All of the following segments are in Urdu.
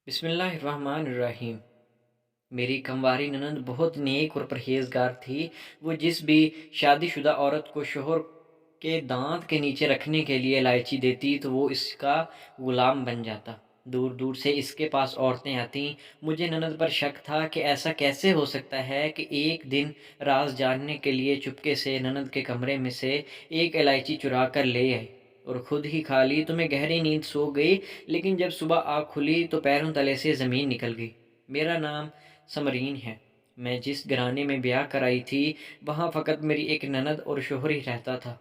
بسم اللہ الرحمن الرحیم۔ میری کمواری ننند بہت نیک اور پرہیزگار تھی۔ وہ جس بھی شادی شدہ عورت کو شوہر کے دانت کے نیچے رکھنے کے لیے الائچی دیتی تو وہ اس کا غلام بن جاتا۔ دور دور سے اس کے پاس عورتیں آتیں۔ مجھے ننند پر شک تھا کہ ایسا کیسے ہو سکتا ہے کہ ایک دن راز جاننے کے لیے چپکے سے ننند کے کمرے میں سے ایک الائچی چرا کر لے آئی اور خود ہی کھا لی تو میں گہری نیند سو گئی، لیکن جب صبح آنکھ کھلی تو پیروں تلے سے زمین نکل گئی۔ میرا نام سمرین ہے۔ میں جس گھرانے میں بیاہ کرائی تھی وہاں فقط میری ایک نند اور شوہر ہی رہتا تھا۔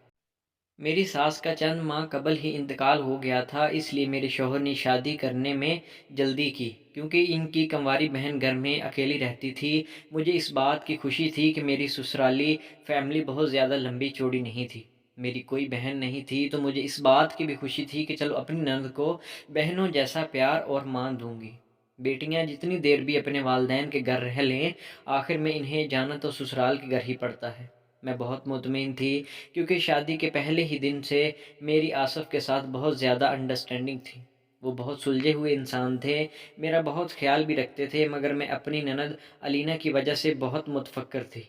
میری ساس کا چند ماہ قبل ہی انتقال ہو گیا تھا، اس لیے میرے شوہر نے شادی کرنے میں جلدی کی کیونکہ ان کی کنواری بہن گھر میں اکیلی رہتی تھی۔ مجھے اس بات کی خوشی تھی کہ میری سسرالی فیملی بہت زیادہ لمبی چوڑی نہیں تھی۔ میری کوئی بہن نہیں تھی تو مجھے اس بات کی بھی خوشی تھی کہ چلو اپنی نند کو بہنوں جیسا پیار اور مان دوں گی۔ بیٹیاں جتنی دیر بھی اپنے والدین کے گھر رہ لیں، آخر میں انہیں جانا تو سسرال کے گھر ہی پڑتا ہے۔ میں بہت مطمئن تھی کیونکہ شادی کے پہلے ہی دن سے میری آصف کے ساتھ بہت زیادہ انڈرسٹینڈنگ تھی۔ وہ بہت سلجھے ہوئے انسان تھے، میرا بہت خیال بھی رکھتے تھے، مگر میں اپنی نند علینا کی وجہ سے بہت متفکر تھی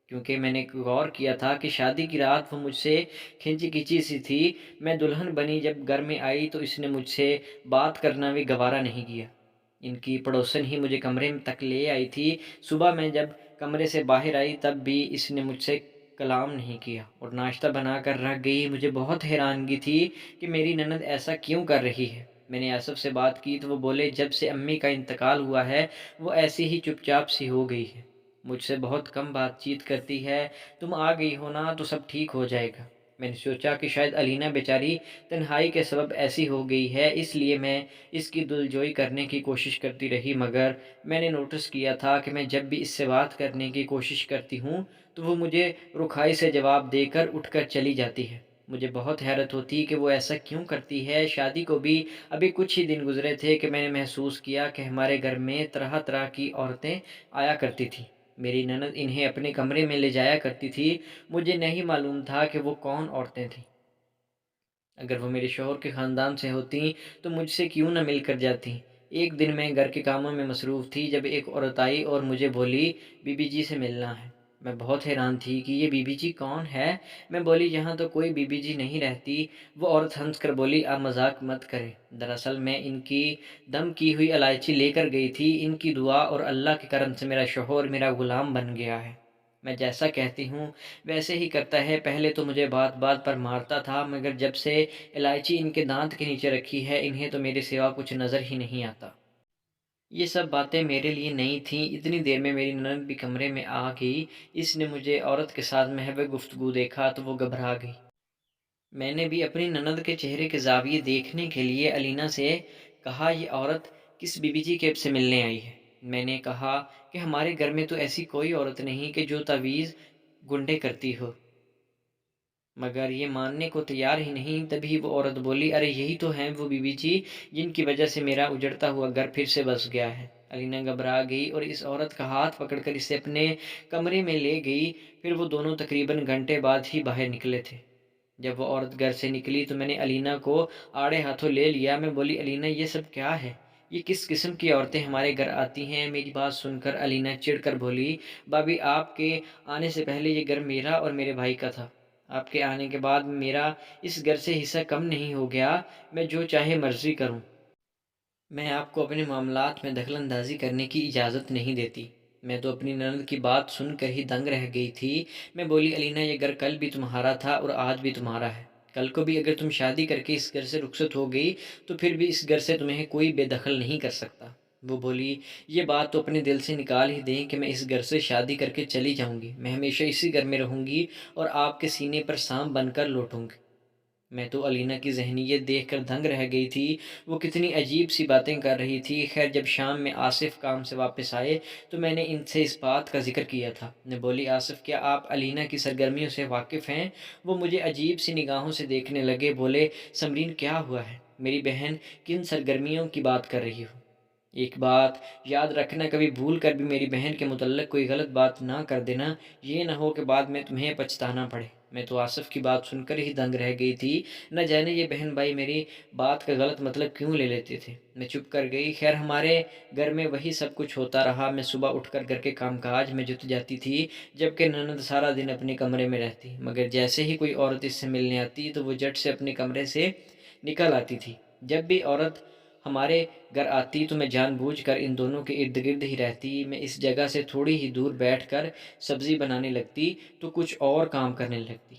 کیونکہ میں نے غور کیا تھا کہ شادی کی رات وہ مجھ سے کھنچی کھنچی سی تھی۔ میں دلہن بنی جب گھر میں آئی تو اس نے مجھ سے بات کرنا بھی گوارا نہیں کیا۔ ان کی پڑوسن ہی مجھے کمرے میں تک لے آئی تھی۔ صبح میں جب کمرے سے باہر آئی تب بھی اس نے مجھ سے کلام نہیں کیا اور ناشتہ بنا کر رکھ گئی۔ مجھے بہت حیرانگی تھی کہ میری نند ایسا کیوں کر رہی ہے۔ میں نے آصف سے بات کی تو وہ بولے جب سے امی کا انتقال ہوا ہے وہ ایسی ہی چپ چاپ سی ہو گئی ہے، مجھ سے بہت کم بات چیت کرتی ہے، تم آ گئی ہو نا تو سب ٹھیک ہو جائے گا۔ میں نے سوچا کہ شاید علینا بیچاری تنہائی کے سبب ایسی ہو گئی ہے، اس لیے میں اس کی دلجوئی کرنے کی کوشش کرتی رہی، مگر میں نے نوٹس کیا تھا کہ میں جب بھی اس سے بات کرنے کی کوشش کرتی ہوں تو وہ مجھے رکھائی سے جواب دے کر اٹھ کر چلی جاتی ہے۔ مجھے بہت حیرت ہوتی کہ وہ ایسا کیوں کرتی ہے۔ شادی کو بھی ابھی کچھ ہی دن گزرے تھے کہ میں نے محسوس کیا کہ ہمارے گھر میں طرح طرح کی عورتیں آیا کرتی تھیں۔ میری نند انہیں اپنے کمرے میں لے جایا کرتی تھی۔ مجھے نہیں معلوم تھا کہ وہ کون عورتیں تھیں۔ اگر وہ میرے شوہر کے خاندان سے ہوتیں تو مجھ سے کیوں نہ مل کر جاتیں۔ ایک دن میں گھر کے کاموں میں مصروف تھی جب ایک عورت آئی اور مجھے بولی بی بی جی سے ملنا ہے۔ میں بہت حیران تھی کہ یہ بی بی جی کون ہے۔ میں بولی یہاں تو کوئی بی بی جی نہیں رہتی۔ وہ عورت ہنس کر بولی آپ مذاق مت کریں، دراصل میں ان کی دم کی ہوئی الائچی لے کر گئی تھی۔ ان کی دعا اور اللہ کے کرم سے میرا شوہر میرا غلام بن گیا ہے۔ میں جیسا کہتی ہوں ویسے ہی کرتا ہے۔ پہلے تو مجھے بات بات پر مارتا تھا، مگر جب سے الائچی ان کے دانت کے نیچے رکھی ہے انہیں تو میرے سوا کچھ نظر ہی نہیں آتا۔ یہ سب باتیں میرے لیے نئی تھیں۔ اتنی دیر میں میری نند بھی کمرے میں آ گئی۔ اس نے مجھے عورت کے ساتھ محو گفتگو دیکھا تو وہ گھبرا گئی۔ میں نے بھی اپنی نند کے چہرے کے زاویے دیکھنے کے لیے علینا سے کہا یہ عورت کس بی بی جی کے سے ملنے آئی ہے؟ میں نے کہا کہ ہمارے گھر میں تو ایسی کوئی عورت نہیں کہ جو تعویذ گنڈے کرتی ہو، مگر یہ ماننے کو تیار ہی نہیں۔ تبھی وہ عورت بولی ارے یہی تو ہیں وہ بی بی جی جن کی وجہ سے میرا اجڑتا ہوا گھر پھر سے بس گیا ہے۔ علینا گھبرا گئی اور اس عورت کا ہاتھ پکڑ کر اسے اپنے کمرے میں لے گئی۔ پھر وہ دونوں تقریباً گھنٹے بعد ہی باہر نکلے تھے۔ جب وہ عورت گھر سے نکلی تو میں نے علینا کو آڑے ہاتھوں لے لیا۔ میں بولی علینا یہ سب کیا ہے؟ یہ کس قسم کی عورتیں ہمارے گھر آتی ہیں؟ میری بات سن کر علینا چڑ کر بولی بھابھی آپ کے آنے سے پہلے یہ گھر میرا اور میرے بھائی کا تھا، آپ کے آنے کے بعد میرا اس گھر سے حصہ کم نہیں ہو گیا، میں جو چاہے مرضی کروں، میں آپ کو اپنے معاملات میں دخل اندازی کرنے کی اجازت نہیں دیتی۔ میں تو اپنی نند کی بات سن کر ہی دنگ رہ گئی تھی۔ میں بولی علینا یہ گھر کل بھی تمہارا تھا اور آج بھی تمہارا ہے، کل کو بھی اگر تم شادی کر کے اس گھر سے رخصت ہو گئی تو پھر بھی اس گھر سے تمہیں کوئی بے دخل نہیں کر سکتا۔ وہ بولی یہ بات تو اپنے دل سے نکال ہی دیں کہ میں اس گھر سے شادی کر کے چلی جاؤں گی، میں ہمیشہ اسی گھر میں رہوں گی اور آپ کے سینے پر سانپ بن کر لوٹوں گی۔ میں تو علینا کی ذہنیت دیکھ کر دنگ رہ گئی تھی، وہ کتنی عجیب سی باتیں کر رہی تھی۔ خیر جب شام میں آصف کام سے واپس آئے تو میں نے ان سے اس بات کا ذکر کیا تھا۔ میں بولی آصف کیا آپ علینا کی سرگرمیوں سے واقف ہیں؟ وہ مجھے عجیب سی نگاہوں سے دیکھنے لگے۔ بولے سمرین کیا ہوا ہے؟ میری بہن کن سرگرمیوں کی بات کر رہی ہو؟ ایک بات یاد رکھنا، کبھی بھول کر بھی میری بہن کے متعلق کوئی غلط بات نہ کر دینا، یہ نہ ہو کہ بعد میں تمہیں پچھتانا پڑے۔ میں تو آصف کی بات سن کر ہی دنگ رہ گئی تھی، نہ جانے یہ بہن بھائی میری بات کا غلط مطلب کیوں لے لیتے تھے۔ میں چپ کر گئی۔ خیر ہمارے گھر میں وہی سب کچھ ہوتا رہا۔ میں صبح اٹھ کر گھر کے کام کاج میں جت جاتی تھی، جبکہ نند سارا دن اپنے کمرے میں رہتی، مگر جیسے ہی کوئی عورت اس سے ملنے آتی تو وہ جٹ سے اپنے کمرے سے نکل آتی تھی۔ جب بھی عورت ہمارے گھر آتی تو میں جان بوجھ کر ان دونوں کے ارد گرد ہی رہتی۔ میں اس جگہ سے تھوڑی ہی دور بیٹھ کر سبزی بنانے لگتی تو کچھ اور کام کرنے لگتی،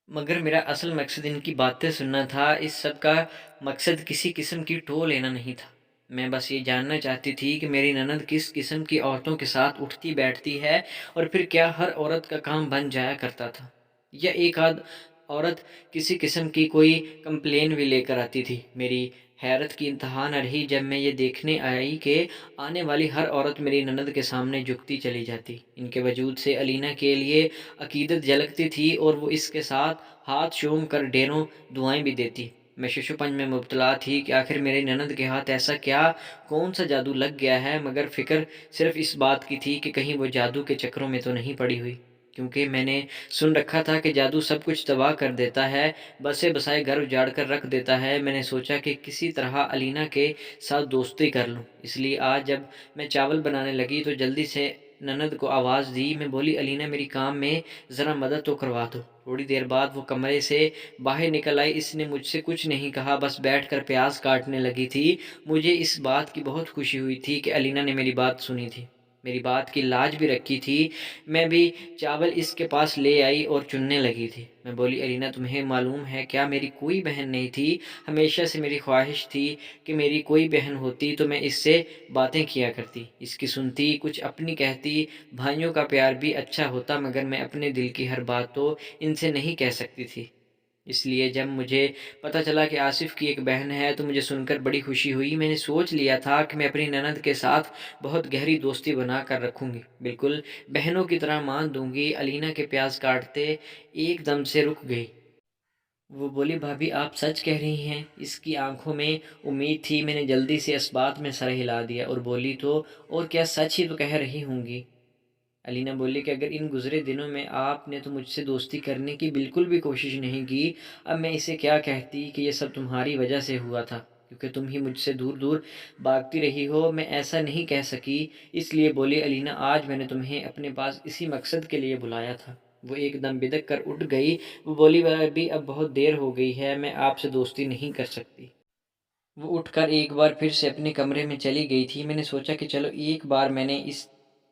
مگر میرا اصل مقصد ان کی باتیں سننا تھا۔ اس سب کا مقصد کسی قسم کی ٹو لینا نہیں تھا۔ میں بس یہ جاننا چاہتی تھی کہ میری نند کس قسم کی عورتوں کے ساتھ اٹھتی بیٹھتی ہے، اور پھر کیا ہر عورت کا کام بن جایا کرتا تھا، یا ایک آدھ عورت کسی قسم کی کوئی کمپلین بھی لے کر آتی تھی۔ میری حیرت کی انتہا نہ رہی جب میں یہ دیکھنے آئی کہ آنے والی ہر عورت میری نند کے سامنے جھکتی چلی جاتی۔ ان کے وجود سے علینا کے لیے عقیدت جھلکتی تھی، اور وہ اس کے ساتھ ہاتھ چوم کر ڈھیروں دعائیں بھی دیتی۔ میں ششوپنج میں مبتلا تھی کہ آخر میری نند کے ہاتھ ایسا کیا کون سا جادو لگ گیا ہے، مگر فکر صرف اس بات کی تھی کہ کہیں وہ جادو کے چکروں میں تو نہیں پڑی ہوئی، کیونکہ میں نے سن رکھا تھا کہ جادو سب کچھ تباہ کر دیتا ہے، بسے بسائے گھر اجاڑ کر رکھ دیتا ہے۔ میں نے سوچا کہ کسی طرح علینا کے ساتھ دوستی کر لوں، اس لیے آج جب میں چاول بنانے لگی تو جلدی سے نند کو آواز دی۔ میں بولی، علینا میری کام میں ذرا مدد تو کروا دو۔ تھوڑی دیر بعد وہ کمرے سے باہر نکل آئی۔ اس نے مجھ سے کچھ نہیں کہا، بس بیٹھ کر پیاز کاٹنے لگی تھی۔ مجھے اس بات کی بہت خوشی ہوئی تھی کہ علینا نے میری بات سنی تھی، میری بات کی لاج بھی رکھی تھی۔ میں بھی چاول اس کے پاس لے آئی اور چننے لگی تھی۔ میں بولی، علینا تمہیں معلوم ہے کیا میری کوئی بہن نہیں تھی؟ ہمیشہ سے میری خواہش تھی کہ میری کوئی بہن ہوتی تو میں اس سے باتیں کیا کرتی، اس کی سنتی، کچھ اپنی کہتی۔ بھائیوں کا پیار بھی اچھا ہوتا، مگر میں اپنے دل کی ہر بات تو ان سے نہیں کہہ سکتی تھی۔ اس لیے جب مجھے پتہ چلا کہ آصف کی ایک بہن ہے تو مجھے سن کر بڑی خوشی ہوئی۔ میں نے سوچ لیا تھا کہ میں اپنی نند کے ساتھ بہت گہری دوستی بنا کر رکھوں گی، بالکل بہنوں کی طرح مان دوں گی۔ علینا کے پیاز کاٹتے ایک دم سے رک گئی۔ وہ بولی، بھابھی آپ سچ کہہ رہی ہیں؟ اس کی آنکھوں میں امید تھی۔ میں نے جلدی سے اس بات میں سر ہلا دیا اور بولی، تو اور کیا، سچ ہی تو کہہ رہی ہوں گی۔ علینا بولی کہ اگر ان گزرے دنوں میں آپ نے تو مجھ سے دوستی کرنے کی بالکل بھی کوشش نہیں کی، اب میں اسے کیا کہتی کہ یہ سب تمہاری وجہ سے ہوا تھا، کیونکہ تم ہی مجھ سے دور دور بھاگتی رہی ہو۔ میں ایسا نہیں کہہ سکی، اس لیے بولی، علینا آج میں نے تمہیں اپنے پاس اسی مقصد کے لیے بلایا تھا۔ وہ ایک دم بدک کر اٹھ گئی۔ وہ بولی، ابھی اب بہت دیر ہو گئی ہے، میں آپ سے دوستی نہیں کر سکتی۔ وہ اٹھ کر ایک بار پھر سے اپنے کمرے میں چلی گئی تھی۔ میں نے سوچا کہ چلو ایک بار میں نے اس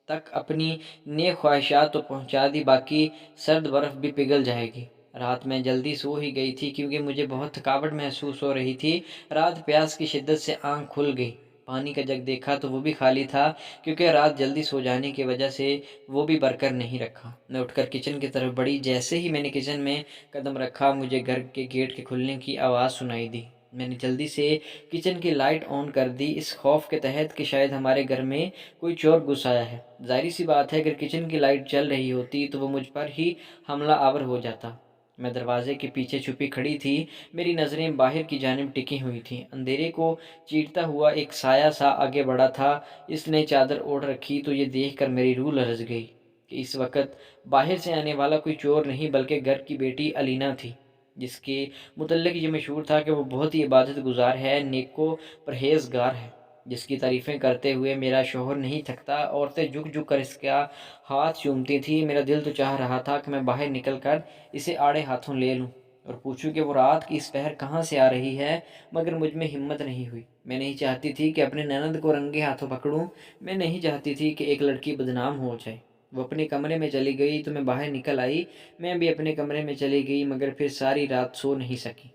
تک اپنی نیک خواہشات تو پہنچا دی، باقی سرد برف بھی پگھل جائے گی۔ رات میں جلدی سو ہی گئی تھی کیونکہ مجھے بہت تھکاوٹ محسوس ہو رہی تھی۔ رات پیاس کی شدت سے آنکھ کھل گئی۔ پانی کا جگ دیکھا تو وہ بھی خالی تھا، کیونکہ رات جلدی سو جانے کی وجہ سے وہ بھی بھر کر نہیں رکھا۔ میں اٹھ کر کچن کی طرف بڑھی۔ جیسے ہی میں نے کچن میں قدم رکھا مجھے گھر کے گیٹ کے کھلنے کی آواز سنائی دی۔ میں نے جلدی سے کچن کی لائٹ آن کر دی، اس خوف کے تحت کہ شاید ہمارے گھر میں کوئی چور گھس آیا ہے۔ ظاہر سی بات ہے اگر کچن کی لائٹ جل رہی ہوتی تو وہ مجھ پر ہی حملہ آور ہو جاتا۔ میں دروازے کے پیچھے چھپی کھڑی تھی، میری نظریں باہر کی جانب ٹکی ہوئی تھیں۔ اندھیرے کو چیرتا ہوا ایک سایہ سا آگے بڑھا تھا۔ اس نے چادر اوڑھ رکھی تو یہ دیکھ کر میری روح لرز گئی کہ اس وقت باہر سے آنے والا کوئی چور نہیں بلکہ گھر کی بیٹی علینا تھی، جس کے متعلق یہ مشہور تھا کہ وہ بہت ہی عبادت گزار ہے، نیک و پرہیزگار ہے، جس کی تعریفیں کرتے ہوئے میرا شوہر نہیں تھکتا۔ عورتیں جھک جھک کر اس کا ہاتھ چومتی تھیں۔ میرا دل تو چاہ رہا تھا کہ میں باہر نکل کر اسے آڑے ہاتھوں لے لوں اور پوچھوں کہ وہ رات کی اس پہر کہاں سے آ رہی ہے، مگر مجھ میں ہمت نہیں ہوئی۔ میں نہیں چاہتی تھی کہ اپنے نند کو رنگے ہاتھوں پکڑوں، میں نہیں چاہتی تھی کہ ایک لڑکی بدنام ہو جائے۔ وہ اپنے کمرے میں چلی گئی تو میں باہر نکل آئی۔ میں بھی اپنے کمرے میں چلی گئی، مگر پھر ساری رات سو نہیں سکی۔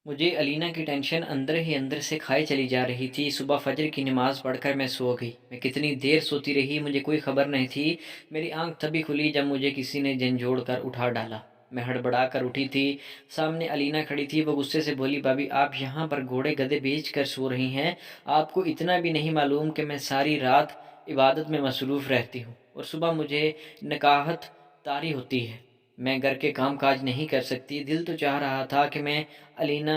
مجھے علینا کی ٹینشن اندر ہی اندر سے کھائی چلی جا رہی تھی۔ صبح فجر کی نماز پڑھ کر میں سو گئی۔ میں کتنی دیر سوتی رہی مجھے کوئی خبر نہیں تھی۔ میری آنکھ تبھی کھلی جب مجھے کسی نے جھنجھوڑ کر اٹھا ڈالا۔ میں ہڑبڑا کر اٹھی تھی۔ سامنے علینا کھڑی تھی۔ وہ غصے سے بولی، بھابھی آپ یہاں پر گھوڑے گدھے بیچ کر سو رہی ہیں؟ آپ کو اتنا بھی نہیں معلوم کہ میں ساری رات عبادت میں مصروف رہتی ہوں اور صبح مجھے نکاحت طاری ہوتی ہے۔ میں گھر کے کام کاج نہیں کر سکتی۔ دل تو چاہ رہا تھا کہ میں علینا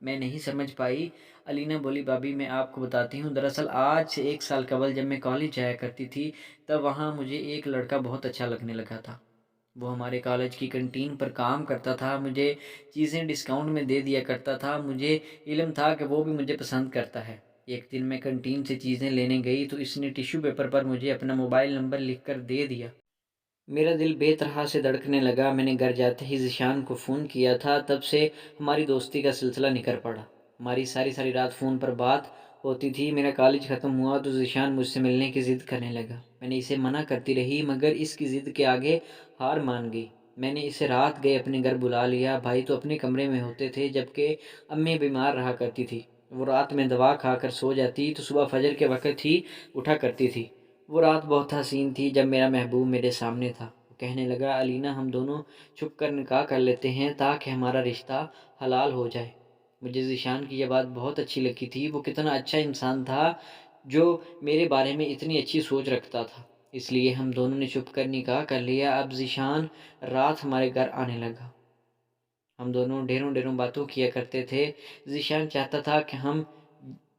میں نہیں سمجھ پائی۔ علینا بولی بھابھی میں آپ کو بتاتی ہوں، دراصل آج سے 1 سال قبل جب میں کالج جایا کرتی تھی تب وہاں مجھے ایک لڑکا بہت اچھا لگنے لگا تھا۔ وہ ہمارے کالج کی کنٹین پر کام کرتا تھا، مجھے چیزیں ڈسکاؤنٹ میں دے دیا کرتا تھا، مجھے علم تھا کہ وہ بھی مجھے پسند کرتا ہے۔ ایک دن میں کنٹین سے چیزیں لینے گئی تو اس نے ٹیشو پیپر پر مجھے اپنا موبائل نمبر لکھ کر دے دیا۔ میرا دل بے طرح سے دھڑکنے لگا۔ میں نے گھر جاتے ہی ذیشان کو فون کیا تھا، تب سے ہماری دوستی کا سلسلہ نکھر پڑا۔ ہماری ساری ساری رات فون پر بات ہوتی تھی۔ میرا کالج ختم ہوا تو ذیشان مجھ سے ملنے کی ضد کرنے لگا۔ میں نے اسے منع کرتی رہی مگر اس کی ضد کے آگے ہار مان گئی۔ میں نے اسے رات گئے اپنے گھر بلا لیا۔ بھائی تو اپنے کمرے میں ہوتے تھے جبکہ امی بیمار رہا کرتی تھی۔ وہ رات میں دوا کھا کر سو جاتی تو صبح فجر کے وقت ہی اٹھا کرتی تھی۔ وہ رات بہت حسین تھی جب میرا محبوب میرے سامنے تھا۔ وہ کہنے لگا، علینا ہم دونوں چھپ کر نکاح کر لیتے ہیں تاکہ ہمارا رشتہ حلال ہو جائے۔ مجھے ذیشان کی یہ بات بہت اچھی لگی تھی۔ وہ کتنا اچھا انسان تھا جو میرے بارے میں اتنی اچھی سوچ رکھتا تھا۔ اس لیے ہم دونوں نے چھپ کر نکاح کر لیا۔ اب ذیشان رات ہمارے گھر آنے لگا۔ ہم دونوں ڈھیروں ڈھیروں باتوں کیا کرتے تھے۔ ذیشان چاہتا تھا کہ ہم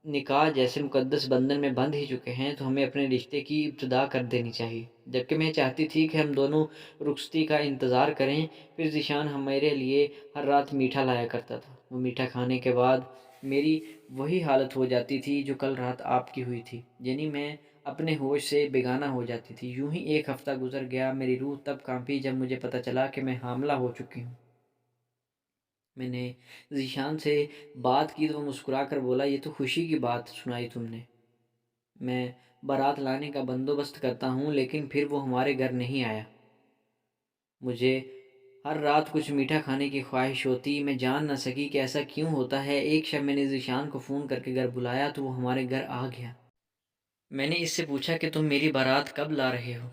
نکاح جیسے مقدس بندھن میں بندھ ہی چکے ہیں تو ہمیں اپنے رشتے کی ابتدا کر دینی چاہیے، جبکہ میں چاہتی تھی کہ ہم دونوں رخصتی کا انتظار کریں۔ پھر ذیشان ہمارے لیے ہر رات میٹھا لایا کرتا تھا۔ وہ میٹھا کھانے کے بعد میری وہی حالت ہو جاتی تھی جو کل رات آپ کی ہوئی تھی، یعنی میں اپنے ہوش سے بیگانہ ہو جاتی تھی۔ یوں ہی 1 ہفتہ گزر گیا۔ میری روح تب کانپی جب مجھے پتہ چلا کہ میں حاملہ ہو چکی ہوں۔ میں نے ذیشان سے بات کی تو وہ مسکرا کر بولا، یہ تو خوشی کی بات سنائی تم نے۔ میں بارات لانے کا بندوبست کرتا ہوں لیکن پھر وہ ہمارے گھر نہیں آیا۔ مجھے ہر رات کچھ میٹھا کھانے کی خواہش ہوتی۔ میں جان نہ سکی کہ ایسا کیوں ہوتا ہے۔ ایک شب میں نے ذیشان کو فون کر کے گھر بلایا تو وہ ہمارے گھر آ گیا۔ میں نے اس سے پوچھا کہ تم میری بارات کب لا رہے ہو؟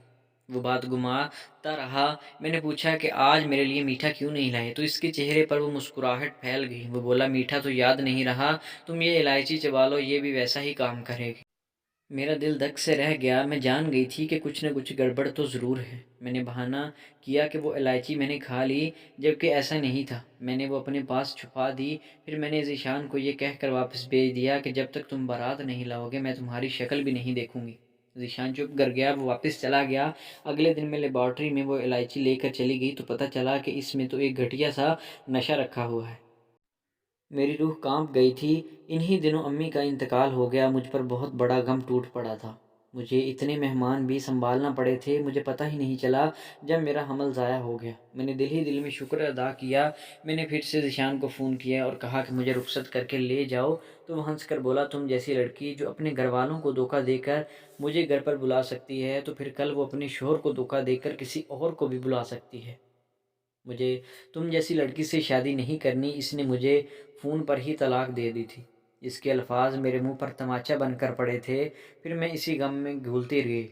وہ بات گماتا رہا۔ میں نے پوچھا کہ آج میرے لیے میٹھا کیوں نہیں لائے تو اس کے چہرے پر وہ مسکراہٹ پھیل گئی۔ وہ بولا، میٹھا تو یاد نہیں رہا، تم یہ الائچی چبا لو، یہ بھی ویسا ہی کام کرے گی۔ میرا دل دھک سے رہ گیا۔ میں جان گئی تھی کہ کچھ نہ کچھ گڑبڑ تو ضرور ہے۔ میں نے بہانہ کیا کہ وہ الائچی میں نے کھا لی، جبکہ ایسا نہیں تھا۔ میں نے وہ اپنے پاس چھپا دی۔ پھر میں نے ذیشان کو یہ کہہ کر واپس بھیج دیا کہ جب تک تم بارات نہیں لاؤ گے میں تمہاری شکل بھی نہیں دیکھوں گی۔ ذیشان چپ کر گیا، وہ واپس چلا گیا۔ اگلے دن میں لیبارٹری میں وہ الائچی لے کر چلی گئی تو پتہ چلا کہ اس میں تو ایک گھٹیا سا نشہ رکھا ہوا ہے۔ میری روح کانپ گئی تھی۔ انہی دنوں امی کا انتقال ہو گیا۔ مجھ پر بہت بڑا غم ٹوٹ پڑا تھا۔ مجھے اتنے مہمان بھی سنبھالنا پڑے تھے، مجھے پتہ ہی نہیں چلا جب میرا حمل ضائع ہو گیا۔ میں نے دل ہی دل میں شکر ادا کیا۔ میں نے پھر سے ذیشان کو فون کیا اور کہا کہ مجھے رخصت کر کے لے جاؤ تو وہ ہنس کر بولا، تم جیسی لڑکی جو اپنے گھر والوں کو دھوکہ دے کر مجھے گھر پر بلا سکتی ہے تو پھر کل وہ اپنے شوہر کو دھوکہ دے کر کسی اور کو بھی بلا سکتی ہے۔ مجھے تم جیسی لڑکی سے شادی نہیں کرنی۔ اس نے مجھے فون پر ہی طلاق دے دی تھی۔ اس کے الفاظ میرے منہ پر تماچا بن کر پڑے تھے۔ پھر میں اسی غم میں گھولتی رہی۔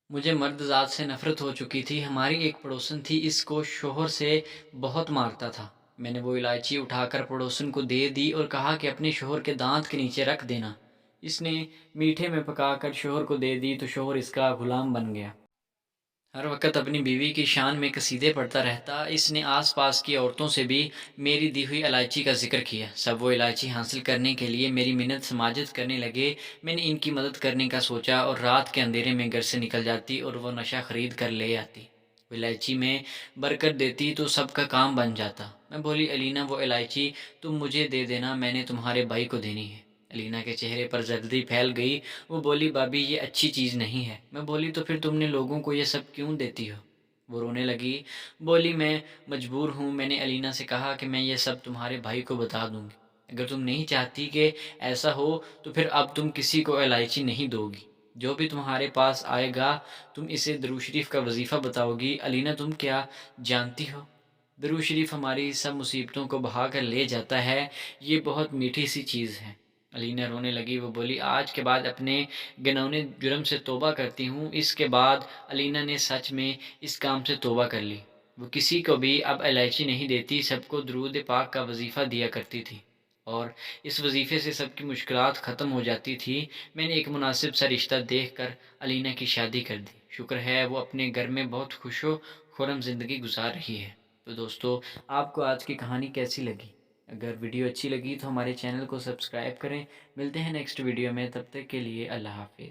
مجھے مرد ذات سے نفرت ہو چکی تھی۔ ہماری ایک پڑوسن تھی، اس کو شوہر سے بہت مارتا تھا۔ میں نے وہ الائچی اٹھا کر پڑوسن کو دے دی اور کہا کہ اپنے شوہر کے دانت کے نیچے رکھ دینا۔ اس نے میٹھے میں پکا کر شوہر کو دے دی تو شوہر اس کا غلام بن گیا۔ ہر وقت اپنی بیوی کی شان میں قصیدے پڑھتا رہتا۔ اس نے آس پاس کی عورتوں سے بھی میری دی ہوئی الائچی کا ذکر کیا۔ سب وہ الائچی حاصل کرنے کے لیے میری منت سماجت کرنے لگے۔ میں نے ان کی مدد کرنے کا سوچا اور رات کے اندھیرے میں گھر سے نکل جاتی اور وہ نشہ خرید کر لے آتی۔ وہ الائچی میں برکت دیتی تو سب کا کام بن جاتا۔ میں بولی، علینا وہ الائچی تم مجھے دے دینا، میں نے تمہارے بھائی کو دینی ہے۔ علینا کے چہرے پر زردی پھیل گئی۔ وہ بولی، بھابھی یہ اچھی چیز نہیں ہے۔ میں بولی، تو پھر تم نے لوگوں کو یہ سب کیوں دیتی ہو؟ وہ رونے لگی، بولی، میں مجبور ہوں۔ میں نے علینا سے کہا کہ میں یہ سب تمہارے بھائی کو بتا دوں گی۔ اگر تم نہیں چاہتی کہ ایسا ہو تو پھر اب تم کسی کو الائچی نہیں دو گی۔ جو بھی تمہارے پاس آئے گا تم اسے درود شریف کا وظیفہ بتاؤ گی۔ علینا تم کیا جانتی ہو، درود شریف ہماری سب مصیبتوں کو بہا کر لے جاتا ہے، یہ بہت میٹھی سی چیز ہے۔ علینا رونے لگی۔ وہ بولی، آج کے بعد اپنے گنونے جرم سے توبہ کرتی ہوں۔ اس کے بعد علینا نے سچ میں اس کام سے توبہ کر لی۔ وہ کسی کو بھی اب الائچی نہیں دیتی، سب کو درود پاک کا وظیفہ دیا کرتی تھی اور اس وظیفے سے سب کی مشکلات ختم ہو جاتی تھی۔ میں نے ایک مناسب سا رشتہ دیکھ کر علینا کی شادی کر دی۔ شکر ہے وہ اپنے گھر میں بہت خوش و خرم زندگی گزار رہی ہے۔ تو دوستو، آپ کو آج کی کہانی کیسی لگی؟ اگر ویڈیو اچھی لگی تو ہمارے چینل کو سبسکرائب کریں۔ ملتے ہیں نیکسٹ ویڈیو میں، تب تک کے لیے اللہ حافظ۔